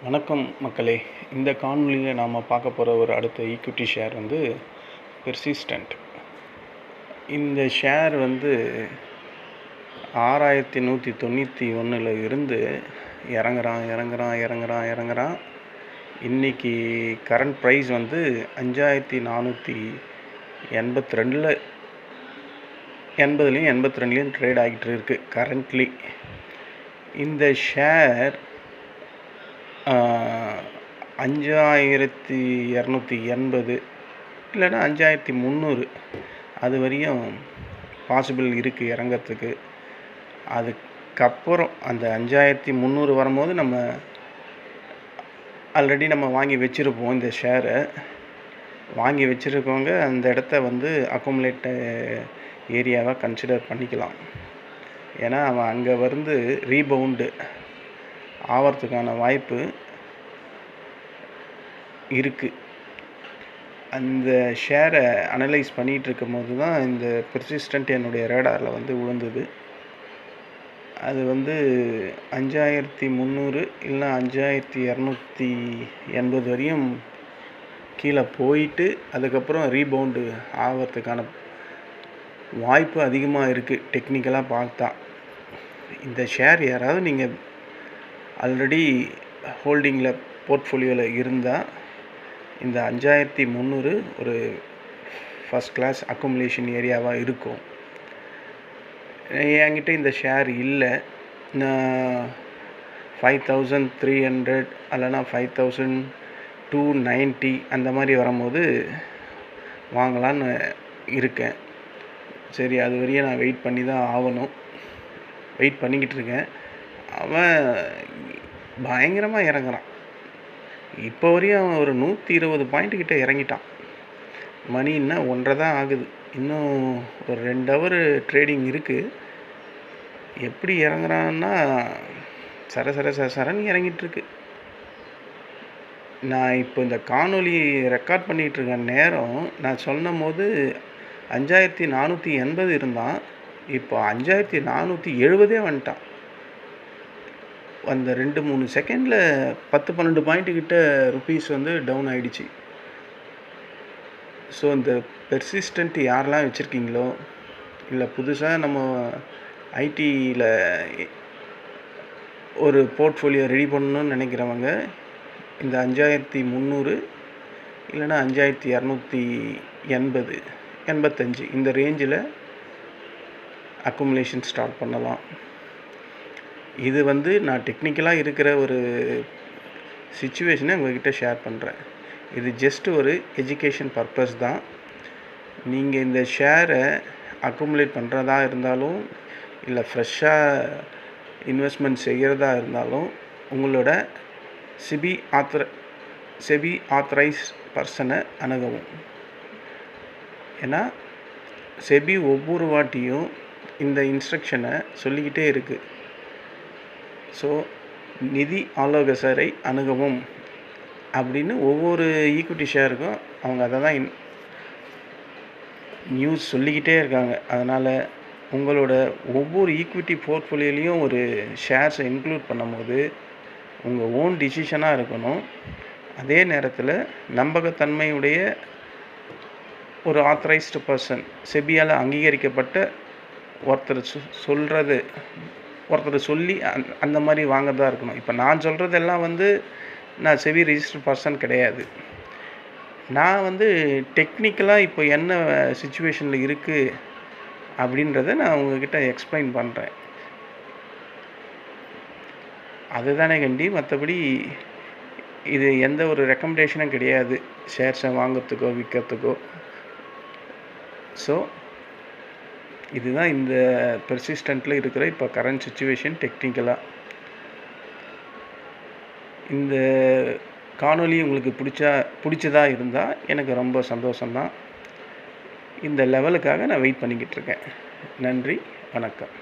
வணக்கம் மக்களே. இந்த காணொளியில் நாம் பார்க்க போகிற ஒரு அடுத்த ஈக்விட்டி ஷேர் வந்து பெர்சிஸ்டன்ட். இந்த ஷேர் வந்து 6191 இருந்து இறங்குறான். இன்றைக்கி கரண்ட் ப்ரைஸ் வந்து 5482 82லேயும் ட்ரேட் ஆகிட்டு இருக்குது கரண்ட்லி. இந்த ஷேர் 5280 இல்லைன்னா 5300 அது வரையும் பாசிபிள் இருக்குது இறங்கிறதுக்கு. அதுக்கப்புறம் அந்த 5300 வரும்போது நம்ம ஆல்ரெடி வாங்கி வச்சுருப்போம். இந்த ஷேரை வாங்கி வச்சுருக்கவங்க அந்த இடத்த வந்து அக்குமுலேட் ஏரியாவாக கன்சிடர் பண்ணிக்கலாம். ஏன்னா அவன் அங்கே வந்து ரீபவுண்டு ஆகிறதுக்கான வாய்ப்பு இருக்குது. அந்த ஷேரை அனலைஸ் பண்ணிகிட்டு இருக்கும் போது தான் இந்த பெர்சிஸ்டன்ட் என்னுடைய ரேடாரில் வந்து விழுந்தது. அது வந்து 5300 இல்லைனா 5280 வரையும் கீழே போயிட்டு அதுக்கப்புறம் ரீபவுண்டு ஆகிறதுக்கான வாய்ப்பு அதிகமாக இருக்குது டெக்னிக்கலாக பார்த்தா. இந்த ஷேர் யாராவது நீங்கள் ஆல்ரெடி ஹோல்டிங்கில் போர்ட்ஃபோலியோவில் இருந்தால் இந்த 5300 ஒரு ஃபஸ்ட் கிளாஸ் அக்குமுலேஷன் ஏரியாவாக இருக்கும். என்கிட்ட இந்த ஷேர் இல்லை. நான் 5300 இல்லைனா 5290 அந்த மாதிரி வரும்போது வாங்கலான்னு இருக்கேன். சரி, அது வரையும் நான் வெயிட் பண்ணி தான் ஆகணும். வெயிட் பண்ணிக்கிட்டு இருக்கேன். அவன் பயங்கரமாக இறங்குறான். இப்போ வரையும் அவன் ஒரு 120 பாயிண்ட் கிட்ட இறங்கிட்டான். மணி இன்னும் 1:30 தான் ஆகுது. இன்னும் ஒரு 2 ஹவர் ட்ரேடிங் இருக்குது. எப்படி இறங்குறான்னா சரன்னு இறங்கிட்டுருக்கு. நான் இப்போ இந்த காணொளி ரெக்கார்ட் பண்ணிகிட்ருக்க நேரம் நான் சொன்னும் போது 5480 இருந்தான். இப்போ 5470 வந்துட்டான். அந்த 2-3 செகண்டில் 10-12 பாயிண்ட்டுக்கிட்ட ருபீஸ் வந்து டவுன் ஆகிடுச்சு. ஸோ இந்த பெர்சிஸ்டன்ட் யாரெல்லாம் வச்சுருக்கீங்களோ, இல்லை புதுசாக நம்ம ஐடியில் ஒரு போர்ட்ஃபோலியோ ரெடி பண்ணணும்னு நினைக்கிறவங்க இந்த 5300 இல்லைன்னா 5280 85 இந்த ரேஞ்சில் அக்குமுலேஷன் ஸ்டார்ட் பண்ணலாம். இது வந்து நான் டெக்னிக்கலாக இருக்கிற ஒரு சிச்சுவேஷனை உங்கள்கிட்ட ஷேர் பண்ணுறேன். இது ஜஸ்ட் ஒரு எஜுகேஷன் பர்பஸ் தான். நீங்கள் இந்த ஷேரை அக்குமுலேட் பண்ணுறதா இருந்தாலும் இல்லை ஃப்ரெஷ்ஷாக இன்வெஸ்ட்மெண்ட் செய்கிறதா இருந்தாலும் உங்களோட செபி ஆத்தரைஸ் பர்சனை அணுகவும். ஏன்னா செபி ஒவ்வொரு வாட்டியும் இந்த இன்ஸ்ட்ரக்ஷனை சொல்லிக்கிட்டே இருக்குது. ஸோ நிதி ஆலோசகரை அணுகவும் அப்படின்னு ஒவ்வொரு ஈக்விட்டி ஷேருக்கும் அவங்க அதை தான் நியூஸ் சொல்லிக்கிட்டே இருக்காங்க. அதனால் உங்களோட ஒவ்வொரு ஈக்விட்டி போர்ட்ஃபோலியோலையும் ஒரு ஷேர்ஸை இன்க்ளூட் பண்ணும்போது உங்கள் ஓன் டிசிஷனாக இருக்கணும். அதே நேரத்தில் நம்பகத்தன்மையுடைய ஒரு ஆத்தரைஸ்டு பர்சன், செபியால் அங்கீகரிக்கப்பட்ட ஒருத்தர் சொல்லி அந்த மாதிரி வாங்கதான் இருக்கணும். இப்போ நான் சொல்கிறதெல்லாம் வந்து நான் செபி ரிஜிஸ்டர்ட் பர்சன் கிடையாது. நான் வந்து டெக்னிக்கலாக இப்போ என்ன சிச்சுவேஷனில் இருக்குது அப்படின்றத நான் உங்ககிட்ட எக்ஸ்பிளைன் பண்ணுறேன். அதுதானே கண்டி. மற்றபடி இது எந்த ஒரு ரெக்கமெண்டேஷனும் கிடையாது ஷேர்ஸை வாங்கிறதுக்கோ விற்கிறதுக்கோ. ஸோ இதுதான் இந்த பெர்சிஸ்டன்ட்டில் இருக்கிற இப்போ கரண்ட் சிச்சுவேஷன் டெக்னிக்கலாக. இந்த காணொளி உங்களுக்கு பிடிச்சதா இருந்தால் எனக்கு ரொம்ப சந்தோஷம்தான். இந்த லெவலுக்காக நான் வெயிட் பண்ணிக்கிட்டு இருக்கேன். நன்றி, வணக்கம்.